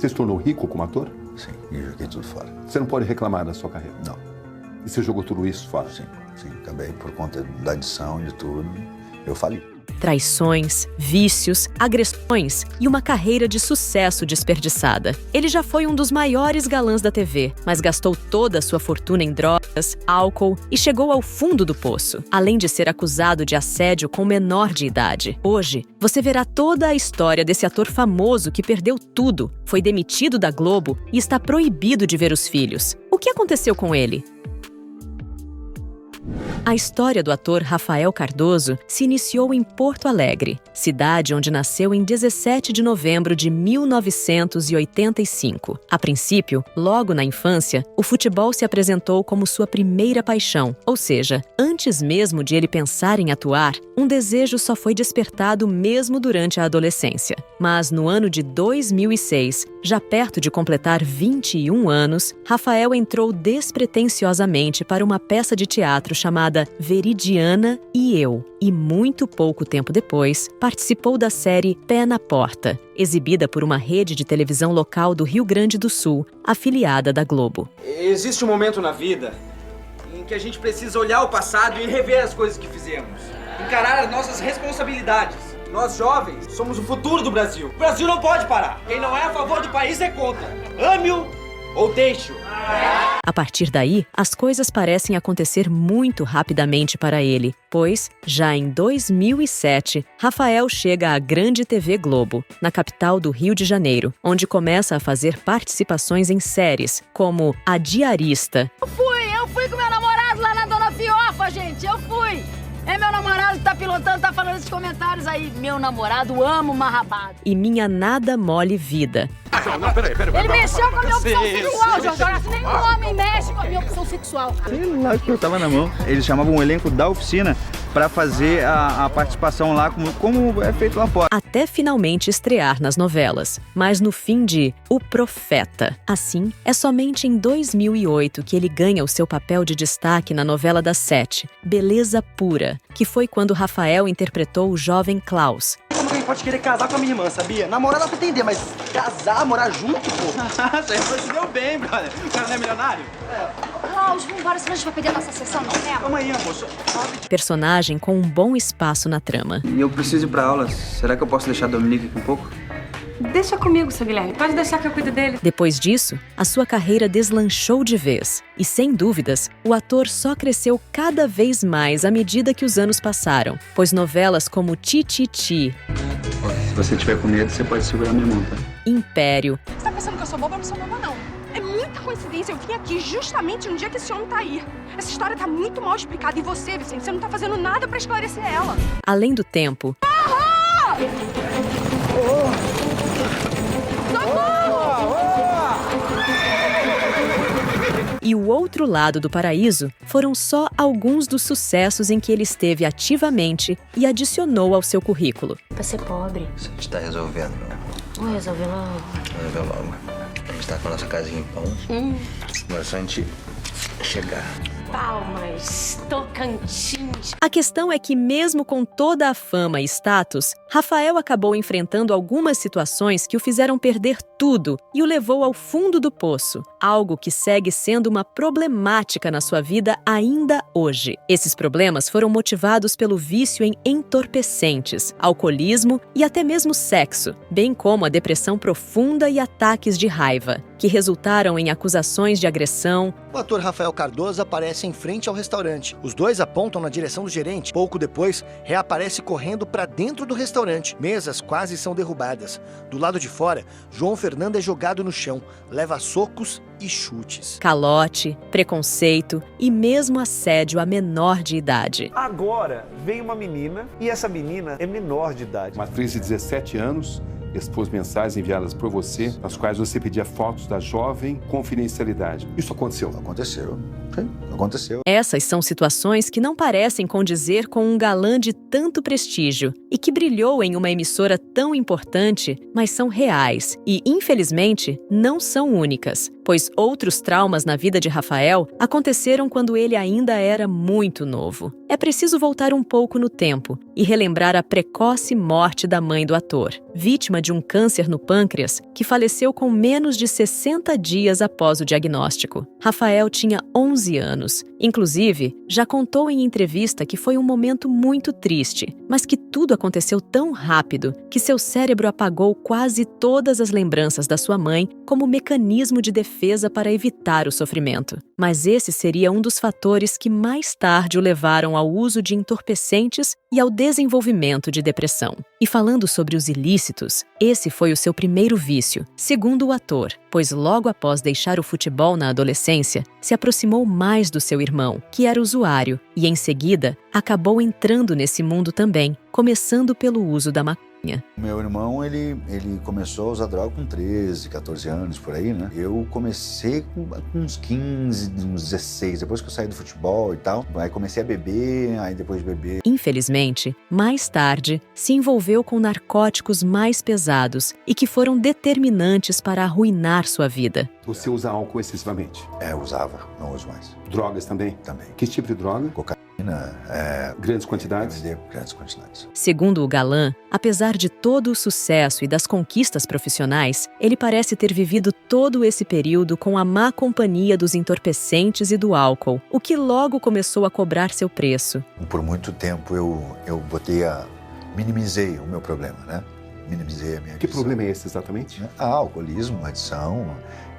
Você se tornou rico como ator? Sim, e joguei tudo fora. Você não pode reclamar da sua carreira? Não. E você jogou tudo isso fora? Sim, acabei por conta da adição de tudo, eu fali. Traições, vícios, agressões e uma carreira de sucesso desperdiçada. Ele já foi um dos maiores galãs da TV, mas gastou toda a sua fortuna em drogas, álcool e chegou ao fundo do poço, além de ser acusado de assédio com menor de idade. Hoje, você verá toda a história desse ator famoso que perdeu tudo, foi demitido da Globo e está proibido de ver os filhos. O que aconteceu com ele? A história do ator Rafael Cardoso se iniciou em Porto Alegre, cidade onde nasceu em 17 de novembro de 1985. A princípio, logo na infância, o futebol se apresentou como sua primeira paixão, ou seja, antes mesmo de ele pensar em atuar, um desejo só foi despertado mesmo durante a adolescência. Mas no ano de 2006, já perto de completar 21 anos, Rafael entrou despretensiosamente para uma peça de teatro chamada Veridiana e Eu, e muito pouco tempo depois, participou da série Pé na Porta, exibida por uma rede de televisão local do Rio Grande do Sul, afiliada da Globo. Existe um momento na vida em que a gente precisa olhar o passado e rever as coisas que fizemos, encarar as nossas responsabilidades. Nós jovens somos o futuro do Brasil. O Brasil não pode parar. Quem não é a favor do país é contra. Ame-o ou deixe-o. A partir daí, as coisas parecem acontecer muito rapidamente para ele, pois, já em 2007, Rafael chega à grande TV Globo, na capital do Rio de Janeiro, onde começa a fazer participações em séries, como A Diarista. Eu fui com meu namorado lá na Dona Fiofa, gente, eu fui! É meu namorado que tá pilotando, tá falando esses comentários aí. Meu namorado ama uma rabada. E Minha Nada Mole Vida. Não, peraí. Ele mexeu com a minha opção sexual, Jorge. Nenhum homem mexe com a minha opção sexual. Sei lá que eu tava na mão. Eles chamavam o elenco da oficina pra fazer a participação lá, como é feito lá fora. Até finalmente estrear nas novelas, mas no fim de O Profeta. Assim, é somente em 2008 que ele ganha o seu papel de destaque na novela das 7, Beleza Pura, que foi quando Rafael interpretou o jovem Klaus. Como que pode querer casar com a minha irmã, sabia? Namorar dá pra entender, mas casar, morar junto, pô. Você se deu bem, brother. O cara não é milionário? Klaus, vambora, senão a gente vai perder a nossa sessão, não é? Amanhã, moço. Personagem com um bom espaço na trama. E eu preciso ir pra aula. Será que eu posso deixar a Dominique aqui um pouco? Deixa comigo, seu Guilherme. Pode deixar que eu cuido dele. Depois disso, a sua carreira deslanchou de vez. E, sem dúvidas, o ator só cresceu cada vez mais à medida que os anos passaram, pois novelas como Tititi, Se você tiver com medo, você pode segurar minha mão, tá? Você Império tá pensando que eu sou boba? Eu não sou boba, não. É muita coincidência. Eu vim aqui justamente no dia que esse homem tá aí. Essa história tá muito mal explicada. E você, Vicente, você não tá fazendo nada pra esclarecer ela. Além do tempo, e O Outro Lado do Paraíso foram só alguns dos sucessos em que ele esteve ativamente e adicionou ao seu currículo. Pra ser pobre. Isso a gente tá resolvendo, não? Vou resolver logo. Resolver logo. A gente tá com a nossa casinha em pão. Agora é só a gente chegar. Palmas, Tocantins. A questão é que, mesmo com toda a fama e status, Rafael acabou enfrentando algumas situações que o fizeram perder tudo e o levou ao fundo do poço, algo que segue sendo uma problemática na sua vida ainda hoje. Esses problemas foram motivados pelo vício em entorpecentes, alcoolismo e até mesmo sexo, bem como a depressão profunda e ataques de raiva, que resultaram em acusações de agressão. O ator Rafael Cardoso aparece em frente ao restaurante. Os dois apontam na direção do gerente. Pouco depois, reaparece correndo para dentro do restaurante. Mesas quase são derrubadas. Do lado de fora, João Fernando é jogado no chão, leva socos e chutes. Calote, preconceito e mesmo assédio a menor de idade. Agora vem uma menina e essa menina é menor de idade. Uma atriz de 17 anos expôs mensagens enviadas por você, nas quais você pedia fotos da jovem confidencialidade. Isso aconteceu? Aconteceu. Sim, aconteceu. Essas são situações que não parecem condizer com um galã de tanto prestígio e que brilhou em uma emissora tão importante, mas são reais e, infelizmente, não são únicas, pois outros traumas na vida de Rafael aconteceram quando ele ainda era muito novo. É preciso voltar um pouco no tempo e relembrar a precoce morte da mãe do ator, vítima de um câncer no pâncreas que faleceu com menos de 60 dias após o diagnóstico. Rafael tinha 11 anos. Inclusive, já contou em entrevista que foi um momento muito triste, mas que tudo aconteceu tão rápido que seu cérebro apagou quase todas as lembranças da sua mãe como mecanismo de defesa para evitar o sofrimento. Mas esse seria um dos fatores que mais tarde o levaram ao uso de entorpecentes e ao desenvolvimento de depressão. E falando sobre os ilícitos, esse foi o seu primeiro vício, segundo o ator, pois logo após deixar o futebol na adolescência, se aproximou mais do seu irmão, que era usuário, e em seguida acabou entrando nesse mundo também, começando pelo uso da maconha. Meu irmão, ele começou a usar droga com 13, 14 anos, por aí, né? Eu comecei com uns 15, uns 16, depois que eu saí do futebol e tal. Aí comecei a beber, aí depois de beber. Infelizmente, mais tarde, se envolveu com narcóticos mais pesados e que foram determinantes para arruinar sua vida. Você usa álcool excessivamente? Eu usava, não uso mais. Drogas também? Também. Que tipo de droga? Cocaína. Grandes quantidades? Grandes quantidades. Segundo o galã, apesar de todo o sucesso e das conquistas profissionais, ele parece ter vivido todo esse período com a má companhia dos entorpecentes e do álcool, o que logo começou a cobrar seu preço. Por muito tempo eu minimizei o meu problema, né? Minimizei a minha Que adição. problema é esse exatamente? Alcoolismo, adição,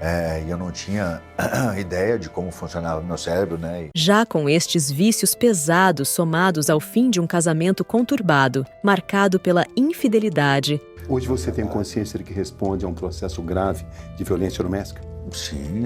e eu não tinha ideia de como funcionava o meu cérebro, né? Já com estes vícios pesados somados ao fim de um casamento conturbado, marcado pela infidelidade. Hoje você tem consciência de que responde a um processo grave de violência doméstica? Sim.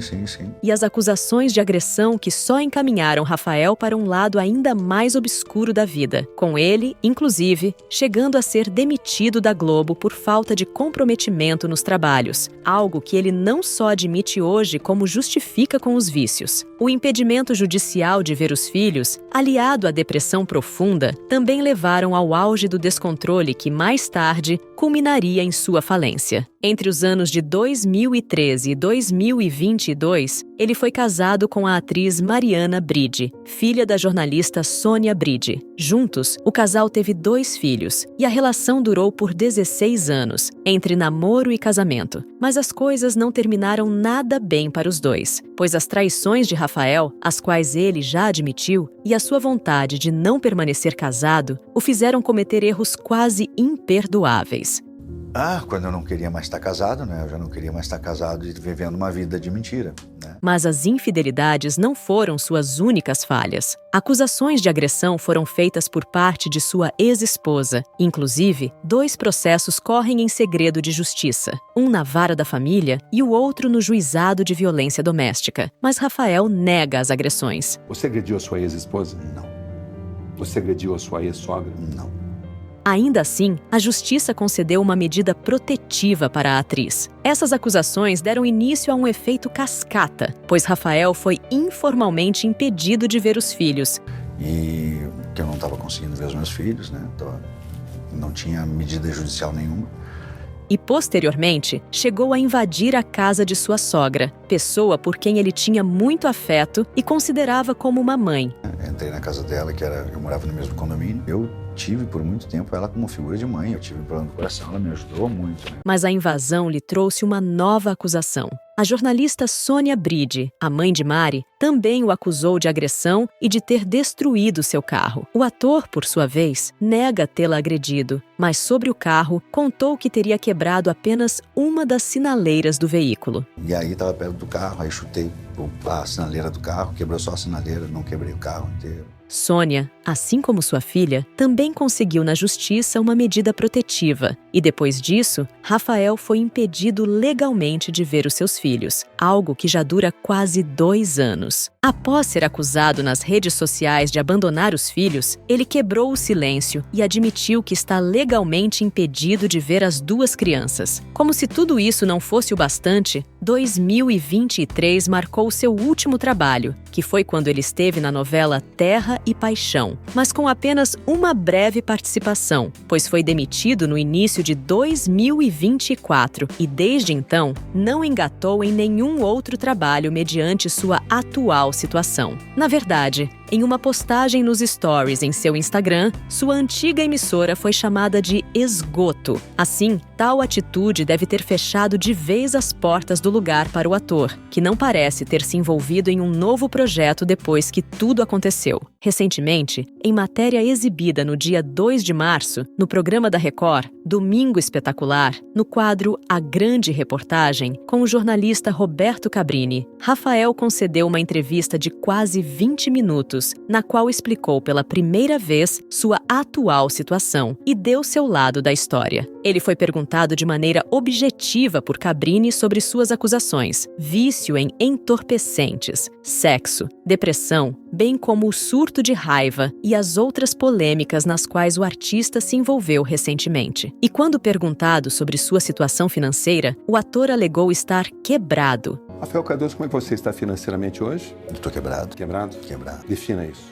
E as acusações de agressão que só encaminharam Rafael para um lado ainda mais obscuro da vida, com ele, inclusive, chegando a ser demitido da Globo por falta de comprometimento nos trabalhos, algo que ele não só admite hoje como justifica com os vícios. O impedimento judicial de ver os filhos, aliado à depressão profunda, também levaram ao auge do descontrole que, mais tarde, culminaria em sua falência. Entre os anos de 2013 e 2022, ele foi casado com a atriz Mariana Bride, filha da jornalista Sônia Bride. Juntos, o casal teve 2 filhos e a relação durou por 16 anos, entre namoro e casamento. Mas as coisas não terminaram nada bem para os dois, pois as traições de Rafael, as quais ele já admitiu, e a sua vontade de não permanecer casado, o fizeram cometer erros quase imperdoáveis. Quando eu não queria mais estar casado, né? Eu já não queria mais estar casado e vivendo uma vida de mentira, né? Mas as infidelidades não foram suas únicas falhas. Acusações de agressão foram feitas por parte de sua ex-esposa. Inclusive, 2 processos correm em segredo de justiça. Um na vara da família e o outro no juizado de violência doméstica. Mas Rafael nega as agressões. Você agrediu a sua ex-esposa? Não. Você agrediu a sua ex-sogra? Não. Ainda assim, a justiça concedeu uma medida protetiva para a atriz. Essas acusações deram início a um efeito cascata, pois Rafael foi informalmente impedido de ver os filhos. E que eu não estava conseguindo ver os meus filhos, né? Não tinha medida judicial nenhuma. E, posteriormente, chegou a invadir a casa de sua sogra, pessoa por quem ele tinha muito afeto e considerava como uma mãe. Entrei na casa dela, eu morava no mesmo condomínio. Eu tive por muito tempo ela como figura de mãe. Eu tive um problema do coração, ela me ajudou muito, né? Mas a invasão lhe trouxe uma nova acusação. A jornalista Sônia Bride, a mãe de Mari, também o acusou de agressão e de ter destruído seu carro. O ator, por sua vez, nega tê-la agredido, mas sobre o carro contou que teria quebrado apenas uma das sinaleiras do veículo. E aí estava perto do carro, aí chutei a sinaleira do carro, quebrou só a sinaleira, não quebrei o carro inteiro. Sônia, assim como sua filha, também conseguiu na justiça uma medida protetiva e depois disso, Rafael foi impedido legalmente de ver os seus filhos, algo que já dura quase 2 anos. Após ser acusado nas redes sociais de abandonar os filhos, ele quebrou o silêncio e admitiu que está legalmente impedido de ver as 2 crianças. Como se tudo isso não fosse o bastante, 2023 marcou seu último trabalho, que foi quando ele esteve na novela Terra e Paixão, mas com apenas uma breve participação, pois foi demitido no início de 2024 e desde então não engatou em nenhum outro trabalho mediante sua atual situação. Na verdade, Em uma postagem nos stories em seu Instagram, sua antiga emissora foi chamada de esgoto. Assim, tal atitude deve ter fechado de vez as portas do lugar para o ator, que não parece ter se envolvido em um novo projeto depois que tudo aconteceu. Recentemente, em matéria exibida no dia 2 de março, no programa da Record, Domingo Espetacular, no quadro A Grande Reportagem, com o jornalista Roberto Cabrini, Rafael concedeu uma entrevista de quase 20 minutos, na qual explicou pela primeira vez sua atual situação e deu seu lado da história. Ele foi perguntado de maneira objetiva por Cabrini sobre suas acusações: vício em entorpecentes, sexo, depressão, bem como o surto de raiva e as outras polêmicas nas quais o artista se envolveu recentemente. E quando perguntado sobre sua situação financeira, o ator alegou estar quebrado. Rafael Cardoso, como é que você está financeiramente hoje? Estou quebrado. Quebrado? Quebrado. Defina isso.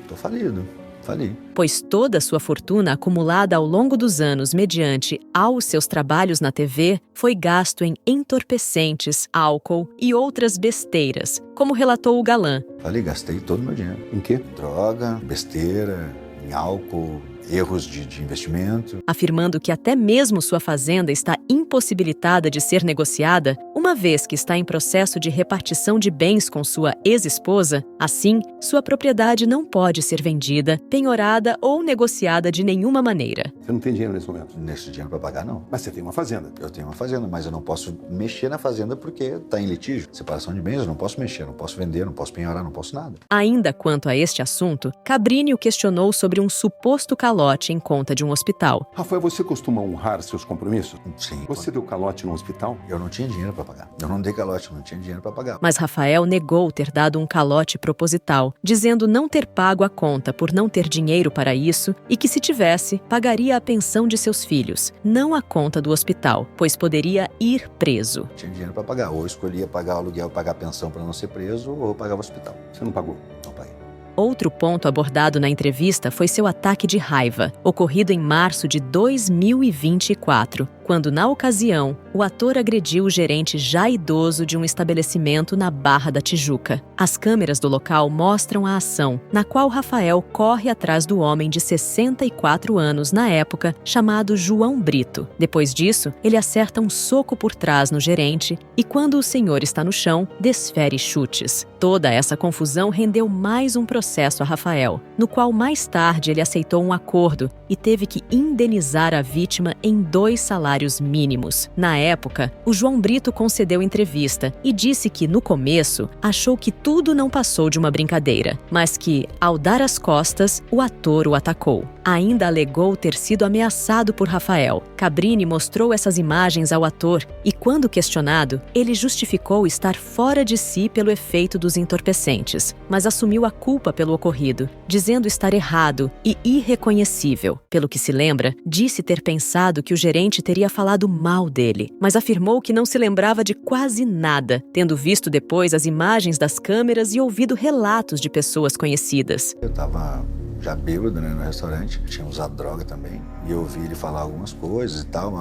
Estou falido. Fali. Pois toda a sua fortuna acumulada ao longo dos anos mediante aos seus trabalhos na TV foi gasto em entorpecentes, álcool e outras besteiras, como relatou o galã. Fali, gastei todo o meu dinheiro. Em quê? Droga, besteira, em álcool, erros de investimento. Afirmando que até mesmo sua fazenda está impossibilitada de ser negociada, uma vez que está em processo de repartição de bens com sua ex-esposa, assim, sua propriedade não pode ser vendida, penhorada ou negociada de nenhuma maneira. Você não tem dinheiro nesse momento? Nesse dinheiro para pagar, não. Mas você tem uma fazenda? Eu tenho uma fazenda, mas eu não posso mexer na fazenda porque está em litígio. Separação de bens, eu não posso mexer, não posso vender, não posso penhorar, não posso nada. Ainda quanto a este assunto, Cabrini o questionou sobre um suposto calote em conta de um hospital. Rafael, você costuma honrar seus compromissos? Sim. Você deu calote no hospital? Eu não tinha dinheiro para pagar. Eu não dei calote, eu não tinha dinheiro para pagar. Mas Rafael negou ter dado um calote proposital, dizendo não ter pago a conta por não ter dinheiro para isso e que, se tivesse, pagaria a pensão de seus filhos, não a conta do hospital, pois poderia ir preso. Eu tinha dinheiro para pagar. Ou eu escolhia pagar o aluguel, pagar a pensão para não ser preso, ou eu pagava o hospital. Você não pagou? Não paguei. Outro ponto abordado na entrevista foi seu ataque de raiva, ocorrido em março de 2024, quando, na ocasião, o ator agrediu o gerente já idoso de um estabelecimento na Barra da Tijuca. As câmeras do local mostram a ação, na qual Rafael corre atrás do homem de 64 anos na época, chamado João Brito. Depois disso, ele acerta um soco por trás no gerente e, quando o senhor está no chão, desfere chutes. Toda essa confusão rendeu mais um processo a Rafael, no qual mais tarde ele aceitou um acordo e teve que indenizar a vítima em 2 salários mínimos. Na época, o João Brito concedeu entrevista e disse que, no começo, achou que tudo não passou de uma brincadeira, mas que, ao dar as costas, o ator o atacou. Ainda alegou ter sido ameaçado por Rafael. Cabrini mostrou essas imagens ao ator e, quando questionado, ele justificou estar fora de si pelo efeito dos entorpecentes, mas assumiu a culpa pelo ocorrido, dizendo estar errado e irreconhecível. Pelo que se lembra, disse ter pensado que o gerente teria falado mal dele, mas afirmou que não se lembrava de quase nada, tendo visto depois as imagens das câmeras e ouvido relatos de pessoas conhecidas. Eu estava já bêbado, né, no restaurante, tinha usado droga também, e eu ouvi ele falar algumas coisas e tal,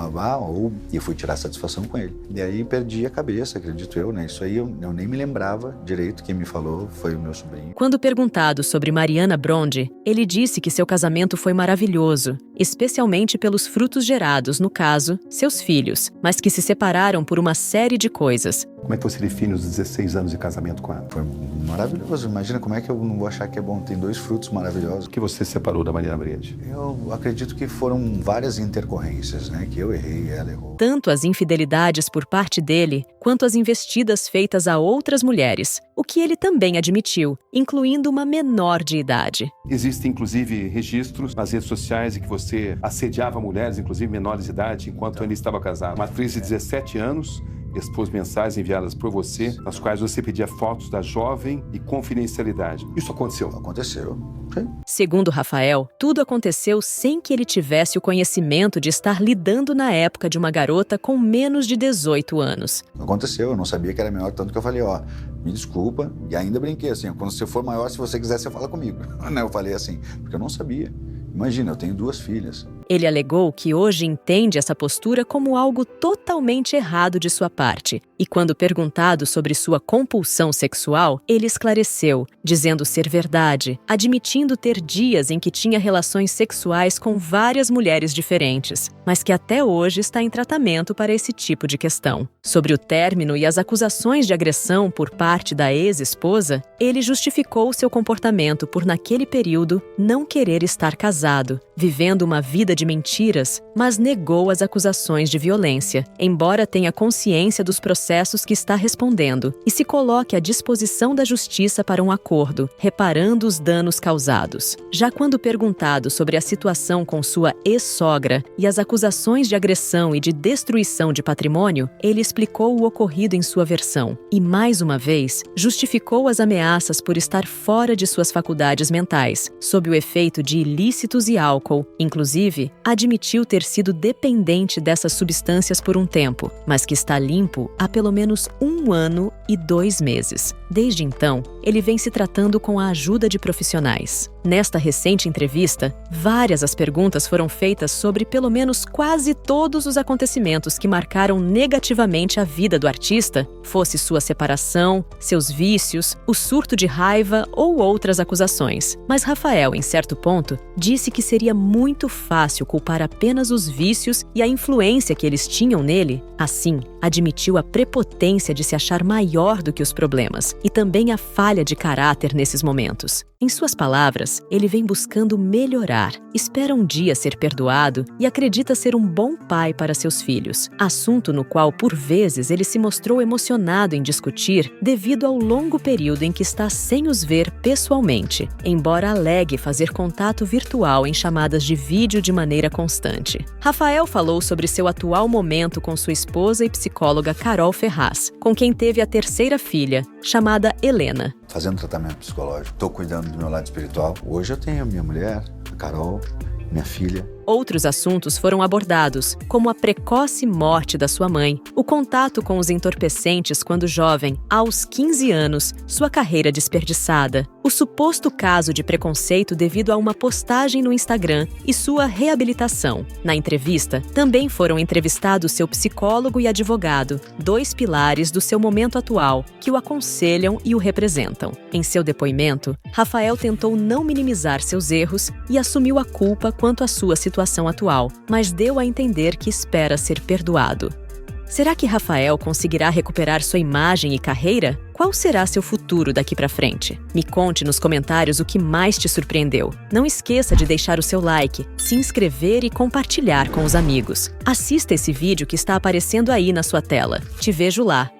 e fui tirar satisfação com ele. E aí perdi a cabeça, acredito eu, né, isso aí eu nem me lembrava direito, quem me falou foi o meu sobrinho. Quando perguntado sobre Mariana Brondi, ele disse que seu casamento foi maravilhoso, especialmente pelos frutos gerados, no caso, seus filhos, mas que se separaram por uma série de coisas. Como é que você define os 16 anos de casamento com ela? Foi maravilhoso, imagina como é que eu não vou achar que é bom, tem 2 frutos maravilhosos. O que você separou da Mariana Brondi? Eu acredito que foram várias intercorrências, né, que eu errei e ela errou. Tanto as infidelidades por parte dele, quanto as investidas feitas a outras mulheres, o que ele também admitiu, incluindo uma menor de idade. Existem, inclusive, registros nas redes sociais em que você assediava mulheres, inclusive menores de idade, enquanto ele estava casado. Uma atriz de 17 anos expôs mensagens enviadas por você, nas quais você pedia fotos da jovem e confidencialidade. Isso aconteceu? Aconteceu. Sim. Segundo Rafael, tudo aconteceu sem que ele tivesse o conhecimento de estar lidando na época de uma garota com menos de 18 anos. Aconteceu, eu não sabia que era menor, tanto que eu falei, me desculpa, e ainda brinquei assim, quando você for maior, se você quiser, você fala comigo. Eu falei assim, porque eu não sabia. Imagina, eu tenho 2 filhas. Ele alegou que hoje entende essa postura como algo totalmente errado de sua parte, E quando perguntado sobre sua compulsão sexual, ele esclareceu, dizendo ser verdade, admitindo ter dias em que tinha relações sexuais com várias mulheres diferentes, mas que até hoje está em tratamento para esse tipo de questão. Sobre o término e as acusações de agressão por parte da ex-esposa, ele justificou seu comportamento por, naquele período, não querer estar casado, vivendo uma vida de mentiras, mas negou as acusações de violência, embora tenha consciência dos processos que está respondendo e se coloque à disposição da justiça para um acordo, reparando os danos causados. Já quando perguntado sobre a situação com sua ex-sogra e as acusações de agressão e de destruição de patrimônio, ele explicou o ocorrido em sua versão e, mais uma vez, justificou as ameaças por estar fora de suas faculdades mentais, sob o efeito de ilícitos e álcool. Inclusive, admitiu ter sido dependente dessas substâncias por um tempo, mas que está limpo há pelo menos 1 ano e 2 meses. Desde então, ele vem se tratando com a ajuda de profissionais. Nesta recente entrevista, várias as perguntas foram feitas sobre pelo menos quase todos os acontecimentos que marcaram negativamente a vida do artista, fosse sua separação, seus vícios, o surto de raiva ou outras acusações. Mas Rafael, em certo ponto, disse que seria muito fácil culpar apenas os vícios e a influência que eles tinham nele. Assim, admitiu a prepotência de se achar maior do que os problemas e também a falha de caráter nesses momentos. Em suas palavras, ele vem buscando melhorar, espera um dia ser perdoado e acredita ser um bom pai para seus filhos, assunto no qual, por vezes, ele se mostrou emocionado em discutir devido ao longo período em que está sem os ver pessoalmente, embora alegue fazer contato virtual em chamadas de vídeo de maneira constante. Rafael falou sobre seu atual momento com sua esposa e psicóloga Carol Ferraz, com quem teve a 3ª filha, chamada Helena. Fazendo tratamento psicológico, estou cuidando do meu lado espiritual. Hoje eu tenho a minha mulher, a Carol, minha filha. Outros assuntos foram abordados, como a precoce morte da sua mãe, o contato com os entorpecentes quando jovem, aos 15 anos, sua carreira desperdiçada, o suposto caso de preconceito devido a uma postagem no Instagram e sua reabilitação. Na entrevista, também foram entrevistados seu psicólogo e advogado, 2 pilares do seu momento atual, que o aconselham e o representam. Em seu depoimento, Rafael tentou não minimizar seus erros e assumiu a culpa quanto à sua situação atual, mas deu a entender que espera ser perdoado. Será que Rafael conseguirá recuperar sua imagem e carreira? Qual será seu futuro daqui para frente? Me conte nos comentários o que mais te surpreendeu. Não esqueça de deixar o seu like, se inscrever e compartilhar com os amigos. Assista esse vídeo que está aparecendo aí na sua tela. Te vejo lá.